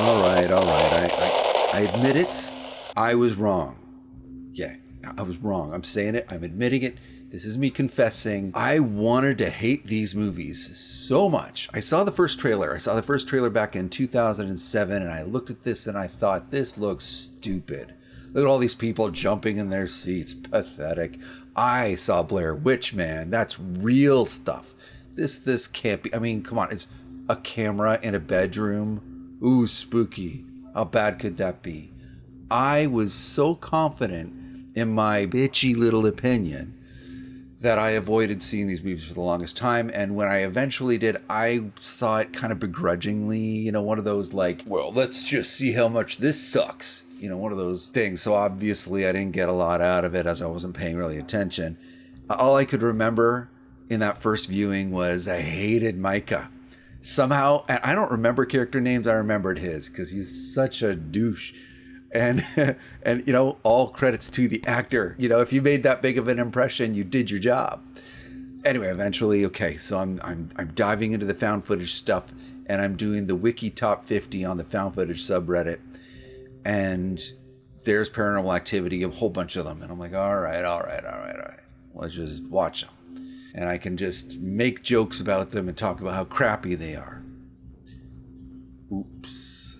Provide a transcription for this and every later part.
All right. I admit it. I was wrong. Yeah, I was wrong. I'm saying it. I'm admitting it. This is me confessing. I wanted to hate these movies so much. I saw the first trailer. I saw the first trailer back in 2007, and I looked at this and I thought, this looks stupid. Look at all these people jumping in their seats. Pathetic. I saw Blair Witch, man. That's real stuff. This can't be. I mean, come on. It's a camera in a bedroom. Ooh, spooky. How bad could that be? I was so confident in my bitchy little opinion that I avoided seeing these movies for the longest time. And when I eventually did, I saw it kind of begrudgingly, you know, one of those like, well, let's just see how much this sucks. You know, one of those things. So obviously I didn't get a lot out of it as I wasn't paying really attention. All I could remember in that first viewing was I hated Micah. Somehow, and I don't remember character names, I remembered his because he's such a douche. And you know, all credits to the actor. You know, if you made that big of an impression, you did your job. Anyway, eventually, okay, so I'm diving into the found footage stuff, and I'm doing the Wiki Top 50 on the found footage subreddit, and there's Paranormal Activity, a whole bunch of them, and I'm like, all right, let's just watch them, and I can just make jokes about them and talk about how crappy they are. Oops,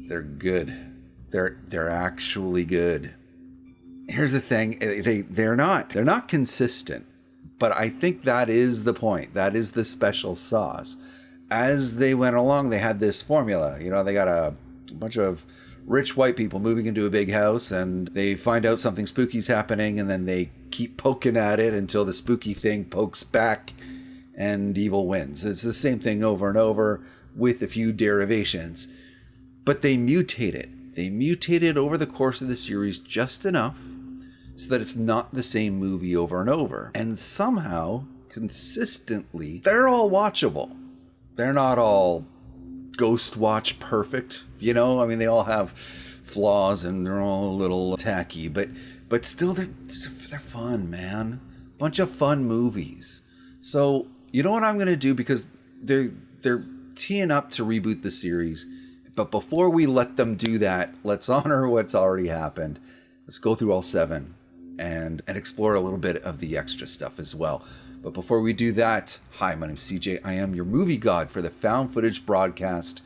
they're good. They're actually good. Here's the thing, they're not consistent, but I think that is the point. That is the special sauce. As they went along, they had this formula. You know, they got a bunch of rich white people moving into a big house, and they find out something spooky's happening, and then they keep poking at it until the spooky thing pokes back and evil wins. It's the same thing over and over with a few derivations, but they mutate it. They mutated over the course of the series just enough so that it's not the same movie over and over. And somehow, consistently, they're all watchable. They're not all Ghost Watch perfect, you know? I mean, they all have flaws and they're all a little tacky, but still they're fun, man. Bunch of fun movies. So, you know what I'm going to do, because they're teeing up to reboot the series. But before we let them do that, let's honor what's already happened. Let's go through all 7 and explore a little bit of the extra stuff as well. But before we do that, hi, my name's CJ. I am your movie god for the Found Footage broadcast.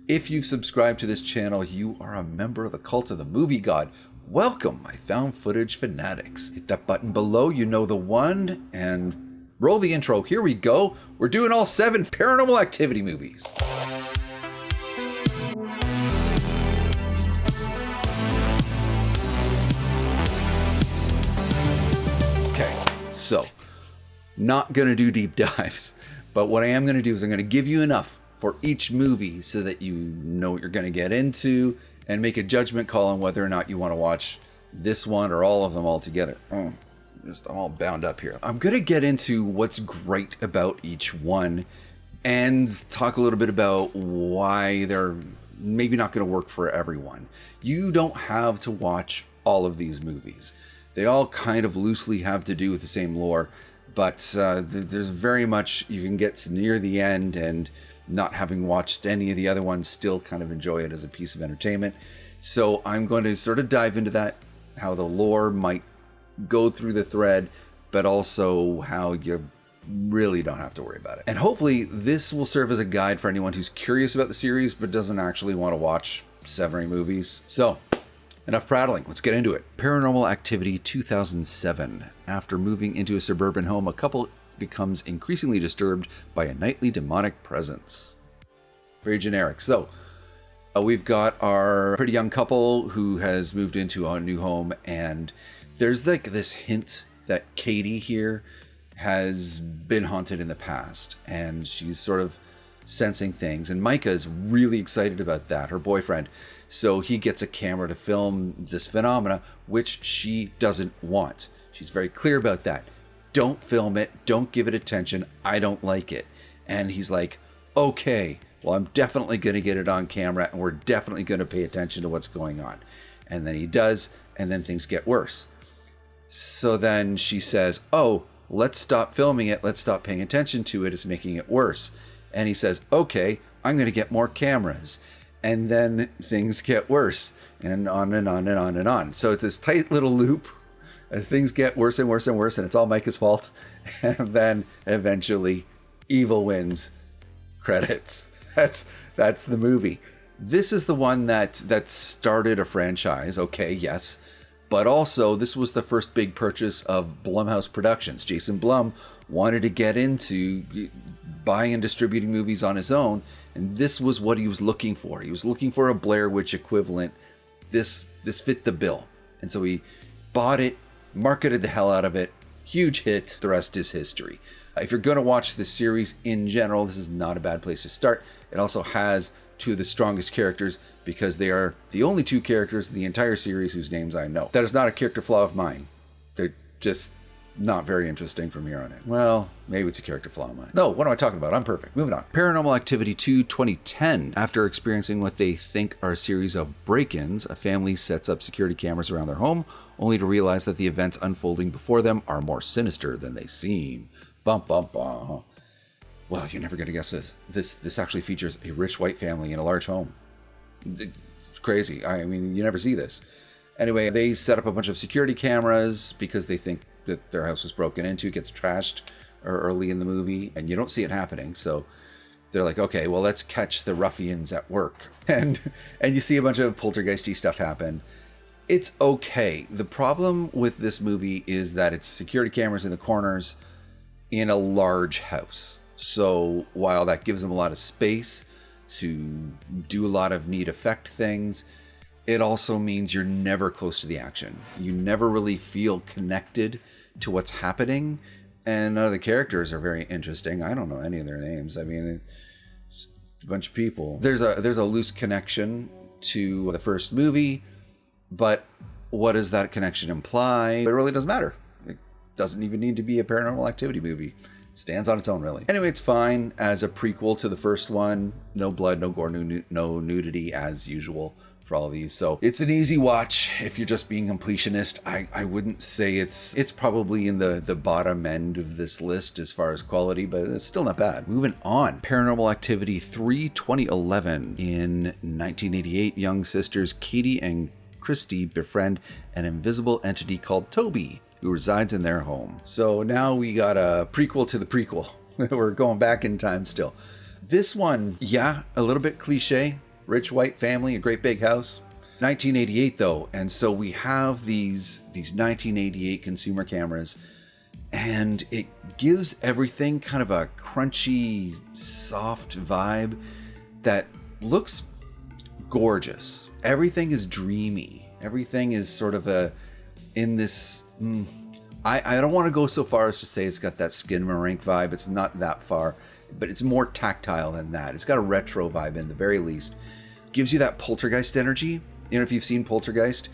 If you've subscribed to this channel, you are a member of the cult of the movie god. Welcome, my Found Footage fanatics. Hit that button below, you know the one, and roll the intro. Here we go. We're doing all 7 Paranormal Activity movies. So, not going to do deep dives, but what I am going to do is I'm going to give you enough for each movie so that you know what you're going to get into and make a judgment call on whether or not you want to watch this one or all of them all together. Just all bound up here. I'm going to get into what's great about each one and talk a little bit about why they're maybe not going to work for everyone. You don't have to watch all of these movies. They all kind of loosely have to do with the same lore, but there's very much you can get to near the end and not having watched any of the other ones still kind of enjoy it as a piece of entertainment. So I'm going to sort of dive into that, how the lore might go through the thread, but also how you really don't have to worry about it. And hopefully this will serve as a guide for anyone who's curious about the series but doesn't actually want to watch 7 movies. So, enough prattling, let's get into it. Paranormal Activity 2007. After moving into a suburban home, a couple becomes increasingly disturbed by a nightly demonic presence. Very generic. So, we've got our pretty young couple who has moved into a new home, and there's like this hint that Katie here has been haunted in the past, and she's sort of sensing things, and Micah is really excited about that, her boyfriend. So he gets a camera to film this phenomena, which she doesn't want. She's very clear about that. Don't film it. Don't give it attention. I don't like it. And he's like, okay, well, I'm definitely going to get it on camera, and we're definitely going to pay attention to what's going on. And then he does, and then things get worse. So then she says, oh, let's stop filming it. Let's stop paying attention to it. It's making it worse. And he says, okay, I'm going to get more cameras. and then things get worse, and on and on and on and on. So it's this tight little loop as things get worse and worse and worse, and it's all Micah's fault. And then eventually evil wins. Credits. That's the movie. This is the one that started a franchise. Okay, yes. But also, this was the first big purchase of Blumhouse Productions. Jason Blum wanted to get into buying and distributing movies on his own, and this was what he was looking for. He was looking for a Blair Witch equivalent. This fit the bill. And so he bought it, marketed the hell out of it. Huge hit. The rest is history. If you're going to watch the series in general, this is not a bad place to start. It also has two of the strongest characters because they are the only two characters in the entire series whose names I know. That is not a character flaw of mine. They're just not very interesting from here on in. Well, maybe it's a character flaw of mine. No, what am I talking about? I'm perfect. Moving on. Paranormal Activity 2 2010. After experiencing what they think are a series of break-ins, a family sets up security cameras around their home, only to realize that the events unfolding before them are more sinister than they seem. Bum, bum, bum. Well, you're never going to guess this. This actually features a rich white family in a large home. It's crazy. I mean, you never see this. Anyway, they set up a bunch of security cameras because they think that their house was broken into, gets trashed early in the movie, and you don't see it happening. So they're like, okay, well, let's catch the ruffians at work. And you see a bunch of poltergeisty stuff happen. It's okay. The problem with this movie is that it's security cameras in the corners in a large house. So while that gives them a lot of space to do a lot of neat effect things, it also means you're never close to the action. You never really feel connected to what's happening. And none of the characters are very interesting. I don't know any of their names. I mean, it's a bunch of people. There's a loose connection to the first movie, but what does that connection imply? It really doesn't matter. It doesn't even need to be a Paranormal Activity movie. It stands on its own, really. Anyway, it's fine as a prequel to the first one. No blood, no gore, no nudity as usual for all of these. So it's an easy watch if you're just being completionist. I wouldn't say it's probably in the bottom end of this list as far as quality, but it's still not bad. Moving on. Paranormal Activity 3 2011. In 1988, young sisters Katie and Christy befriend an invisible entity called Toby, who resides in their home. So now we got a prequel to the prequel. We're going back in time still. This one, yeah, a little bit cliche. Rich white family, a great big house. 1988 though, and so we have these 1988 consumer cameras, and it gives everything kind of a crunchy, soft vibe that looks gorgeous. Everything is dreamy. Everything is sort of in this. I don't want to go so far as to say it's got that Skinamarink vibe. It's not that far, but it's more tactile than that. It's got a retro vibe in the very least. Gives you that poltergeist energy. You know, if you've seen Poltergeist,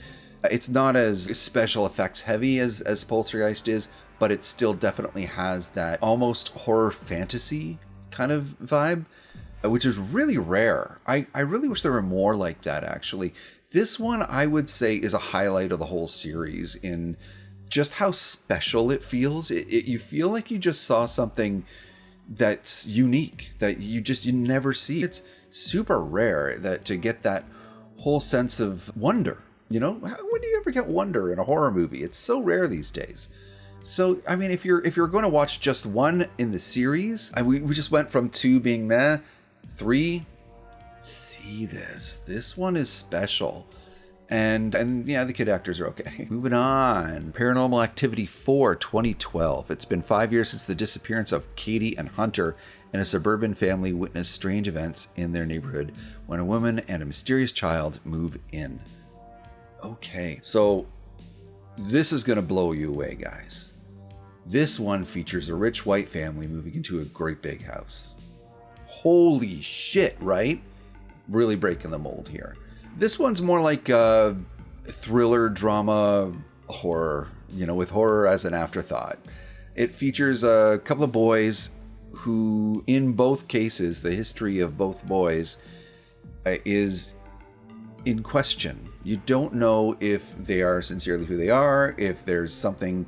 it's not as special effects heavy as Poltergeist is, but it still definitely has that almost horror fantasy kind of vibe, which is really rare. I really wish there were more like that, actually. This one, I would say, is a highlight of the whole series in just how special it feels. You feel like you just saw something that's unique, that you never see. It's super rare that to get that whole sense of wonder. You know, when do you ever get wonder in a horror movie? It's so rare these days. So, I mean, if you're going to watch just one in the series, we just went from 2 being meh, 3, see this. This one is special. And yeah, the kid actors are okay. Moving on. Paranormal Activity 4 2012. It's been 5 years since the disappearance of Katie and Hunter, and a suburban family witness strange events in their neighborhood when a woman and a mysterious child move in. Okay, so this is going to blow you away, guys. This one features a rich white family moving into a great big house. Holy shit, right? Really breaking the mold here. This one's more like a thriller, drama, horror, you know, with horror as an afterthought. It features a couple of boys who, in both cases, the history of both boys is in question. You don't know if they are sincerely who they are, if there's something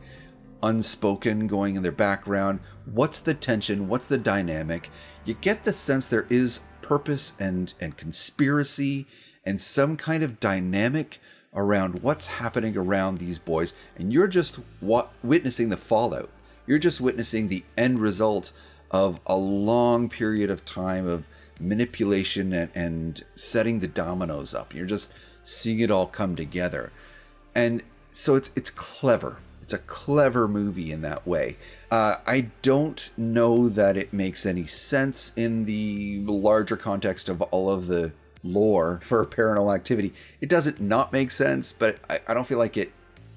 unspoken going in their background. What's the tension? What's the dynamic? You get the sense there is purpose and conspiracy and some kind of dynamic around what's happening around these boys. And you're just witnessing the fallout. You're just witnessing the end result of a long period of time of manipulation and setting the dominoes up. You're just seeing it all come together. And so it's clever. It's a clever movie in that way. I don't know that it makes any sense in the larger context of all of the lore for Paranormal Activity. It doesn't not make sense, but I don't feel like it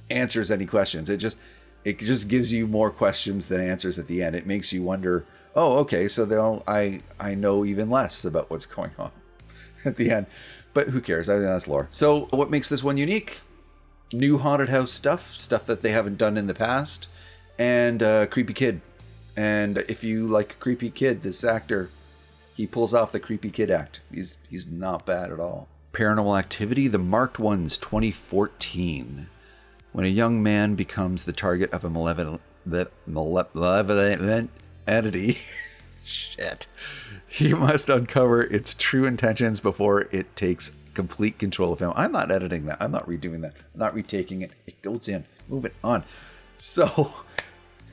answers any questions. It just gives you more questions than answers at the end. It makes you wonder, oh, okay, so I know even less about what's going on at the end. But who cares? I think that's lore. So what makes this one unique? New haunted house stuff that they haven't done in the past, and creepy kid. And if you like a creepy kid, this actor, he pulls off the creepy kid act. He's not bad at all. Paranormal Activity, The Marked Ones, 2014. When a young man becomes the target of a malevolent entity, shit, he must uncover its true intentions before it takes complete control of him. I'm not editing that. I'm not redoing that. I'm not retaking it. It goes in. Move it on. So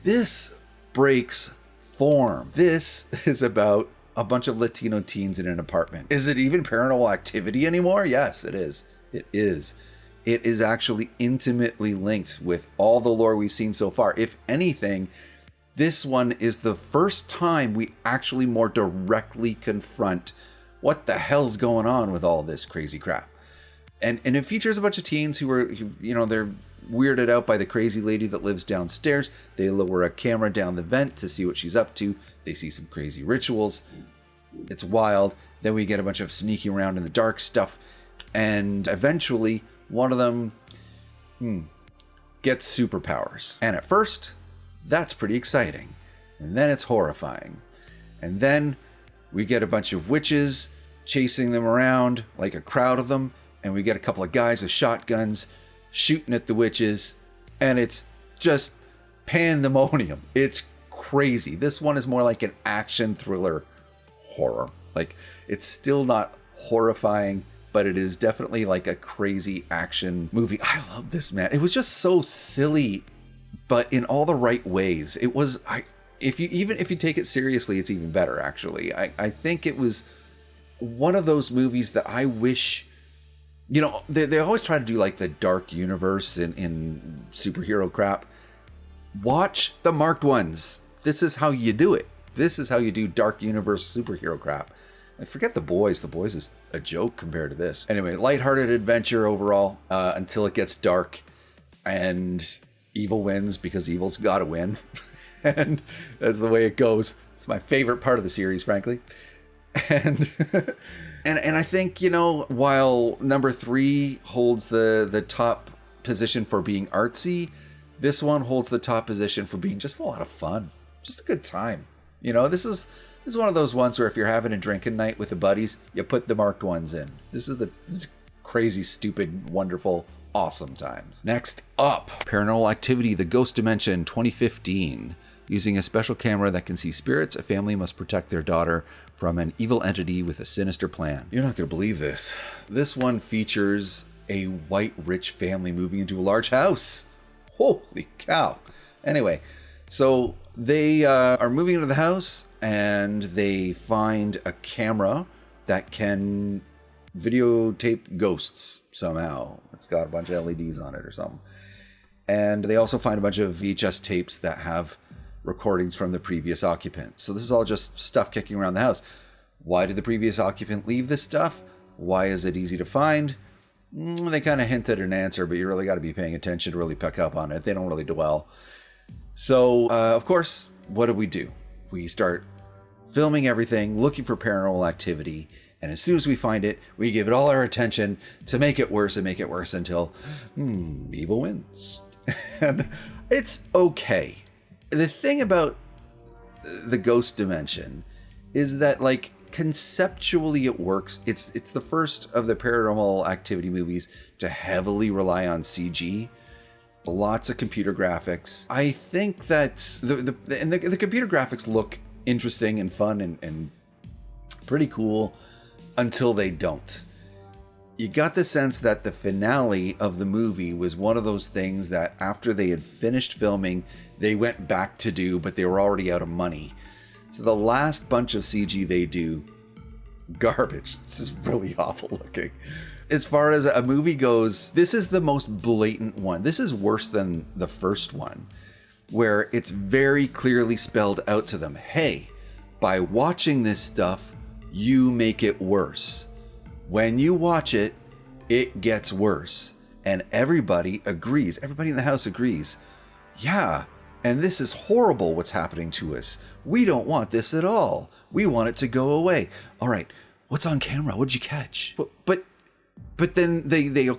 this breaks form. This is about a bunch of Latino teens in an apartment. Is it even Paranormal Activity anymore? Yes, it is. It is. It is actually intimately linked with all the lore we've seen so far. If anything, this one is the first time we actually more directly confront what the hell's going on with all this crazy crap. And it features a bunch of teens they're weirded out by the crazy lady that lives downstairs. They lower a camera down the vent to see what she's up to. They see some crazy rituals. It's wild. Then we get a bunch of sneaking around in the dark stuff. And eventually, one of them gets superpowers. And at first, that's pretty exciting. And then it's horrifying. And then we get a bunch of witches chasing them around, like a crowd of them. And we get a couple of guys with shotguns shooting at the witches. And it's just pandemonium. It's crazy. This one is more like an action thriller horror. Like, it's still not horrifying, but it is definitely like a crazy action movie. I love this, man. It was just so silly, but in all the right ways. It was, if you take it seriously, it's even better, actually. I think it was one of those movies that I wish, they always try to do like the dark universe in superhero crap. Watch The Marked Ones. This is how you do it. This is how you do dark universe superhero crap. I forget The Boys. The Boys is a joke compared to this. Anyway, lighthearted adventure overall until it gets dark and evil wins because evil's got to win. And that's the way it goes. It's my favorite part of the series, frankly. And and I think, while number 3 holds the top position for being artsy, this one holds the top position for being just a lot of fun. Just a good time. This is one of those ones where if you're having a drinking night with the buddies, you put The Marked Ones in. This is crazy, stupid, wonderful, awesome times. Next up, Paranormal Activity, The Ghost Dimension, 2015. Using a special camera that can see spirits, a family must protect their daughter from an evil entity with a sinister plan. You're not going to believe this. This one features a white rich family moving into a large house. Holy cow. Anyway, so they are moving into the house and they find a camera that can videotape ghosts somehow. It's got a bunch of LEDs on it or something. And they also find a bunch of VHS tapes that have recordings from the previous occupant. So this is all just stuff kicking around the house. Why did the previous occupant leave this stuff? Why is it easy to find? They kind of hinted an answer, but you really got to be paying attention to really pick up on it. They don't really dwell. So, of course, what do? We start filming everything, looking for Paranormal Activity, and as soon as we find it, we give it all our attention to make it worse and make it worse until evil wins. And it's okay. The thing about the Ghost Dimension is that, like, conceptually it works. It's the first of the Paranormal Activity movies to heavily rely on CG. lots of computer graphics. I think that the computer graphics look interesting and fun and pretty cool until they don't. You got the sense that the finale of the movie was one of those things that after they had finished filming, they went back to do, but they were already out of money. So the last bunch of CG they do, garbage. It's just really awful looking. As far as a movie goes, this is the most blatant one. This is worse than the first one, where it's very clearly spelled out to them, hey, by watching this stuff, you make it worse. When you watch it, it gets worse. And everybody agrees. Everybody in the house agrees. Yeah, and this is horrible what's happening to us. We don't want this at all. We want it to go away. All right, what's on camera? What did you catch? But then they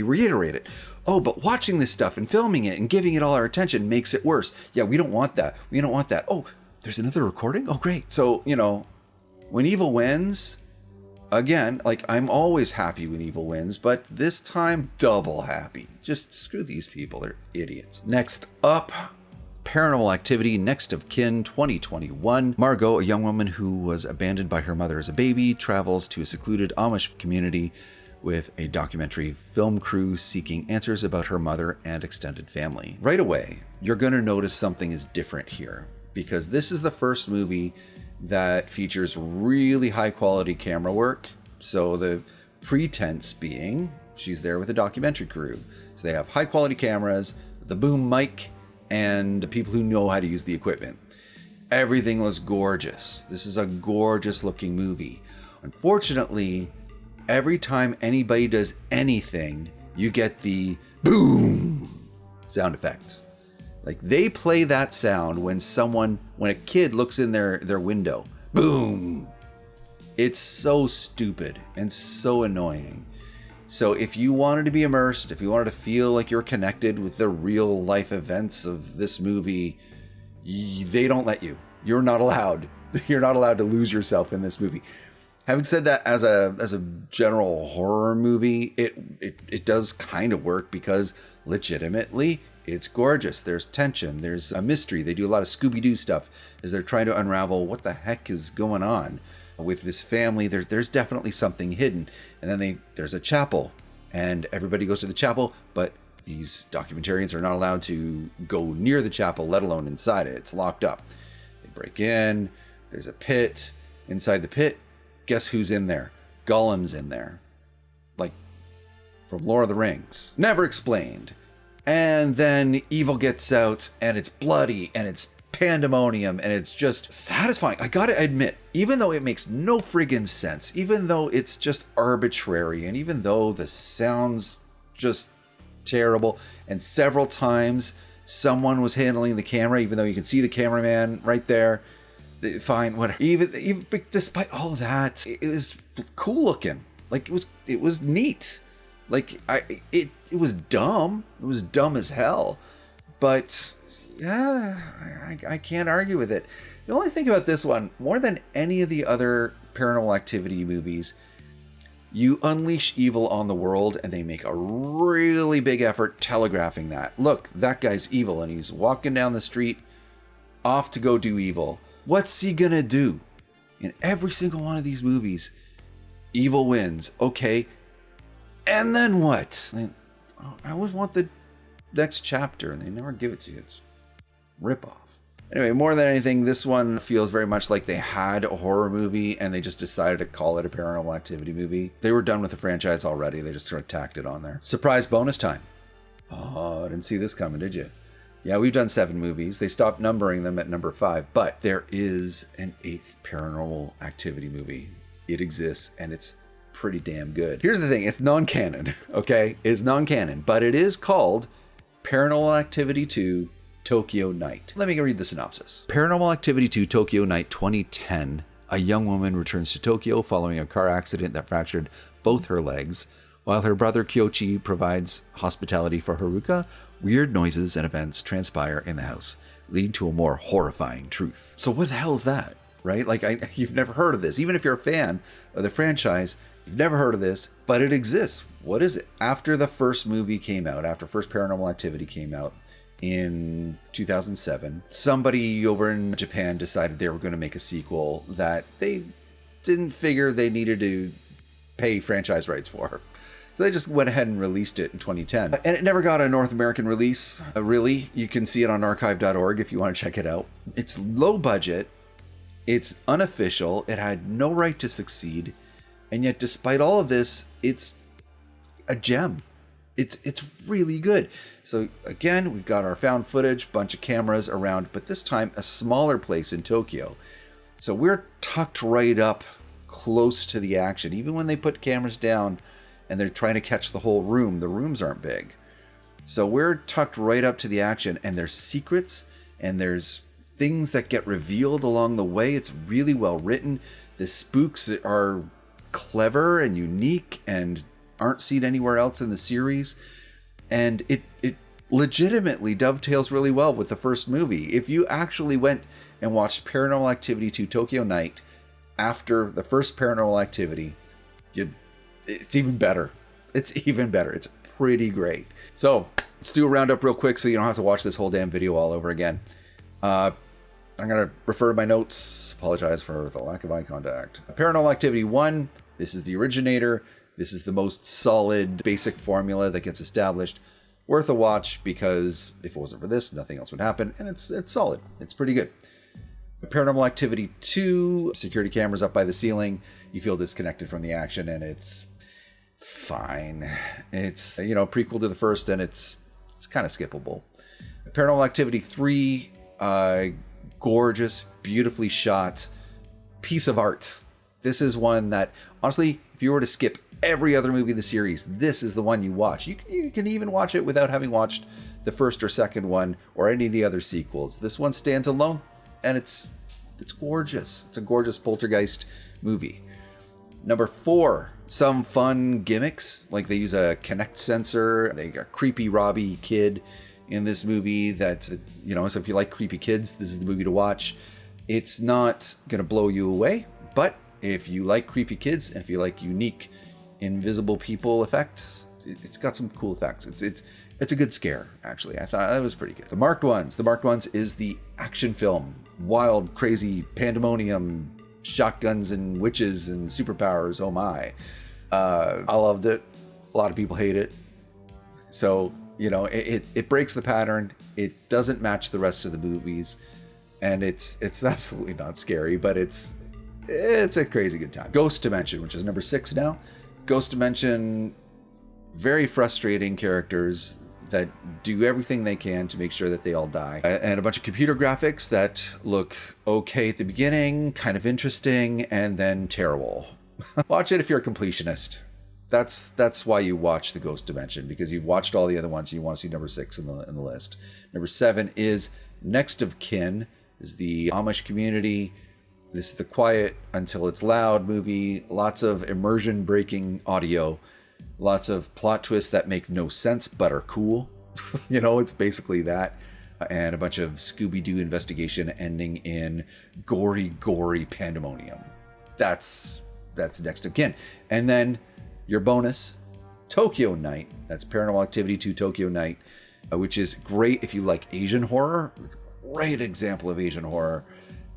reiterate it. Oh, but watching this stuff and filming it and giving it all our attention makes it worse. Yeah, we don't want that. We don't want that. Oh, there's another recording? Oh, great. So, when evil wins, again, like, I'm always happy when evil wins, but this time double happy. Just screw these people. They're idiots. Next up, Paranormal Activity, Next of Kin 2021. Margot, a young woman who was abandoned by her mother as a baby, travels to a secluded Amish community with a documentary film crew seeking answers about her mother and extended family. Right away, you're going to notice something is different here, because this is the first movie that features really high quality camera work. So the pretense being she's there with a documentary crew. So they have high quality cameras, the boom mic, and people who know how to use the equipment. Everything was gorgeous. This is a gorgeous looking movie. Unfortunately, every time anybody does anything, you get the boom sound effect. Like, they play that sound when a kid looks in their window. Boom. It's so stupid and so annoying. So if you wanted to be immersed, if you wanted to feel like you're connected with the real life events of this movie, they don't let you. You're not allowed. You're not allowed to lose yourself in this movie. Having said that, as a general horror movie, it does kind of work, because legitimately it's gorgeous. There's tension. There's a mystery. They do a lot of Scooby-Doo stuff as they're trying to unravel what the heck is going on with this family. There's definitely something hidden. And then there's a chapel, and everybody goes to the chapel, but these documentarians are not allowed to go near the chapel, let alone inside it. It's locked up. They break in. There's a pit. Inside the pit, guess who's in there? Gollum's in there. Like from Lord of the Rings. Never explained. And then evil gets out, and it's bloody, and it's pandemonium, and it's just satisfying. I gotta admit, even though it makes no friggin' sense, even though it's just arbitrary, and even though the sound's just terrible, and several times someone was handling the camera, even though you can see the cameraman right there, fine, whatever. Even despite all that, it was cool looking. Like, it was neat. Like, it was dumb. It was dumb as hell. But yeah, I can't argue with it. The only thing about this one, more than any of the other Paranormal Activity movies, you unleash evil on the world, and they make a really big effort telegraphing that. Look, that guy's evil, and he's walking down the street off to go do evil. What's he gonna do? In every single one of these movies, evil wins. Okay. And then what? I always want the next chapter, and they never give it to you. It's ripoff. Anyway, more than anything, this one feels very much like they had a horror movie and they just decided to call it a Paranormal Activity movie. They were done with the franchise already. They just sort of tacked it on there. Surprise bonus time. Oh, I didn't see this coming, did you? Yeah, we've done 7 movies. They stopped numbering them at number 5, but there is an 8th Paranormal Activity movie. It exists, and it's pretty damn good. Here's the thing, it's non-canon, okay? It's non-canon, but it is called Paranormal Activity 2 Tokyo Night. Let me read the synopsis. Paranormal Activity 2 Tokyo Night 2010. A young woman returns to Tokyo following a car accident that fractured both her legs. While her brother Kyoichi provides hospitality for Haruka, weird noises and events transpire in the house, leading to a more horrifying truth. So what the hell is that, right? Like, you've never heard of this. Even if you're a fan of the franchise, you've never heard of this, but it exists. what is it? After the first movie came out, after first Paranormal Activity came out in 2007, somebody over in Japan decided they were going to make a sequel that they didn't figure they needed to pay franchise rights for. So they just went ahead and released it in 2010. And it never got a North American release, really. You can see it on archive.org if you want to check it out. It's low budget. It's unofficial. It had no right to succeed. And yet, despite all of this, it's a gem. It's really good. So again, we've got our found footage, bunch of cameras around, but this time a smaller place in Tokyo. So we're tucked right up close to the action. Even when they put cameras down and they're trying to catch the whole room, the rooms aren't big. So we're tucked right up to the action, and there's secrets and there's things that get revealed along the way. It's really well written. The spooks are clever and unique and aren't seen anywhere else in the series. And it legitimately dovetails really well with the first movie. If you actually went and watched Paranormal Activity 2 Tokyo Night after the first Paranormal Activity, it's even better. It's even better. It's pretty great. So let's do a roundup real quick so you don't have to watch this whole damn video all over again. I'm going to refer to my notes. Apologize for the lack of eye contact. Paranormal Activity 1, this is the originator. This is the most solid, basic formula that gets established. Worth a watch, because if it wasn't for this, nothing else would happen. And it's solid. It's pretty good. Paranormal Activity 2, security cameras up by the ceiling. You feel disconnected from the action, and it's fine. It's, prequel to the first, and it's kind of skippable. Paranormal Activity 3, gorgeous, beautifully shot piece of art. This is one that, honestly, if you were to skip every other movie in the series, this is the one you watch. You can even watch it without having watched the first or second one or any of the other sequels. This one stands alone, and it's gorgeous. It's a gorgeous poltergeist movie. Number 4, some fun gimmicks, like they use a Kinect sensor. They got creepy Robbie kid in this movie that, so if you like creepy kids, this is the movie to watch. It's not going to blow you away, but if you like creepy kids and if you like unique invisible people effects, it's got some cool effects. It's a good scare, actually. I thought that was pretty good. The Marked Ones is the action film. Wild, crazy pandemonium, shotguns and witches and superpowers. Oh my. I loved it. A lot of people hate it. So, it breaks the pattern. It doesn't match the rest of the movies. And it's absolutely not scary, but it's a crazy good time. Ghost Dimension, which is number 6 now. Ghost Dimension, very frustrating characters that do everything they can to make sure that they all die. And a bunch of computer graphics that look okay at the beginning, kind of interesting, and then terrible. Watch it if you're a completionist. That's why you watch the Ghost Dimension, because you've watched all the other ones and you want to see number 6 in the list. Number 7 is Next of Kin, is the Amish community. This is the quiet until it's loud movie. Lots of immersion breaking audio. Lots of plot twists that make no sense but are cool. It's basically that. And a bunch of Scooby-Doo investigation ending in gory pandemonium. That's Next of Kin. And then your bonus, Tokyo Night. That's Paranormal Activity 2 Tokyo Night, which is great if you like Asian horror. Great example of Asian horror.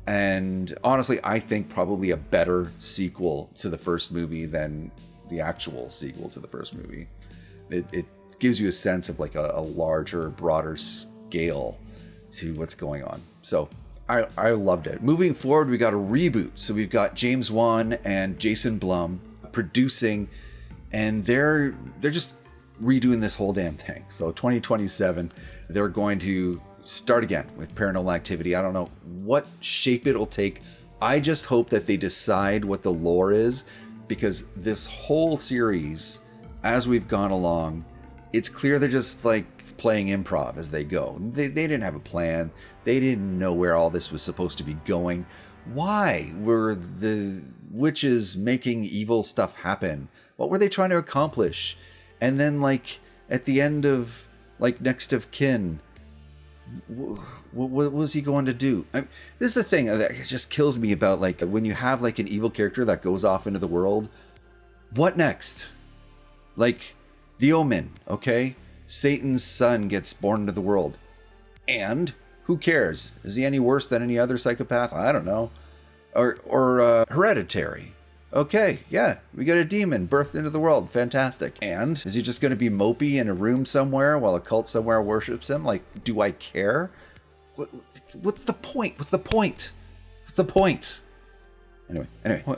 And honestly, I think probably a better sequel to the first movie than the actual sequel to the first movie. It gives you a sense of like a larger, broader scale to what's going on. So I loved it. Moving forward, we got a reboot. So we've got James Wan and Jason Blum producing, and they're just redoing this whole damn thing. So 2027, they're going to start again with Paranormal Activity. I don't know what shape it'll take. I just hope that they decide what the lore is, because this whole series, as we've gone along, it's clear they're just like playing improv as they go. They didn't have a plan. They didn't know where all this was supposed to be going. Why were the witches making evil stuff happen? What were they trying to accomplish? And then like at the end of like Next of Kin, what was he going to do? This is the thing that just kills me about like when you have like an evil character that goes off into the world. What next? Like The Omen, okay? Satan's son gets born into the world. And who cares? Is he any worse than any other psychopath? I don't know. Or Hereditary. Okay, yeah, we got a demon birthed into the world. Fantastic. And is he just going to be mopey in a room somewhere while a cult somewhere worships him? Like, do I care? What's the point? What's the point? What's the point? Anyway,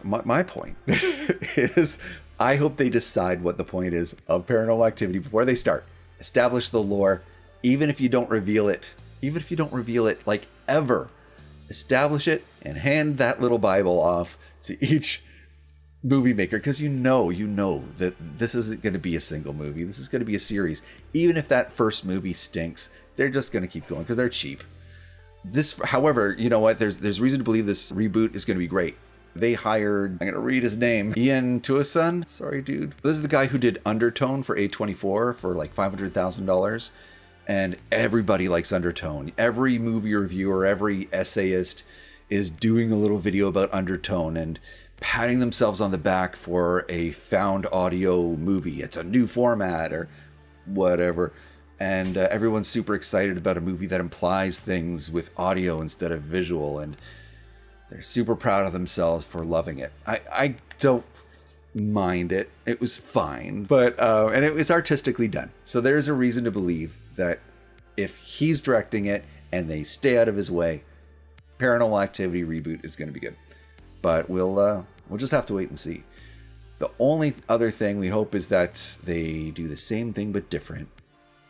my point is I hope they decide what the point is of Paranormal Activity before they start. Establish the lore, even if you don't reveal it. Even if you don't reveal it, like, ever. Establish it and hand that little Bible off to each movie maker, because you know that this isn't going to be a single movie. This is going to be a series. Even if that first movie stinks, they're just going to keep going because they're cheap. This, however, you know what? There's reason to believe this reboot is going to be great. They hired, I'm going to read his name, Ian Tuason. Sorry, dude. This is the guy who did Undertone for A24 for like $500,000. And everybody likes Undertone. Every movie reviewer, every essayist is doing a little video about Undertone and patting themselves on the back for a found audio movie. It's a new format or whatever. And everyone's super excited about a movie that implies things with audio instead of visual. And they're super proud of themselves for loving it. I don't mind it. It was fine. But and it was artistically done. So there's a reason to believe that if he's directing it and they stay out of his way, Paranormal Activity reboot is going to be good. But we'll just have to wait and see. The only other thing we hope is that they do the same thing but different,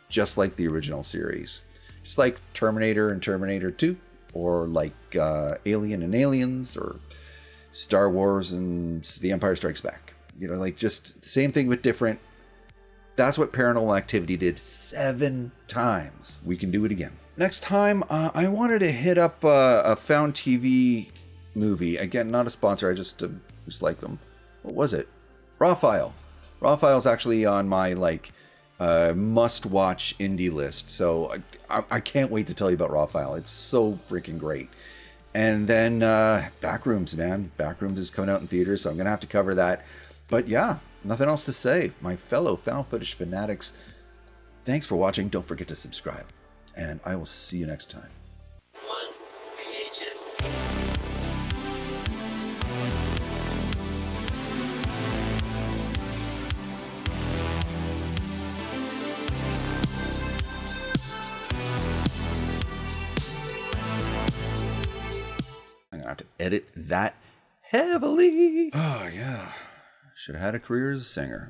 just like the original series. Just like Terminator and Terminator 2, or like Alien and Aliens, or Star Wars and The Empire Strikes Back. You know, like just the same thing but different. That's what Paranormal Activity did 7 times. We can do it again. Next time, I wanted to hit up a found TV movie. Again, not a sponsor. I just like them. What was it? Raw File. Raw File's actually on my must-watch indie list. So I can't wait to tell you about Raw File. It's so freaking great. And then Backrooms, man. Backrooms is coming out in theaters, so I'm gonna have to cover that. But yeah, nothing else to say. My fellow found footage fanatics, thanks for watching. Don't forget to subscribe. And I will see you next time. One VHS. I'm gonna have to edit that heavily. Oh yeah, should have had a career as a singer.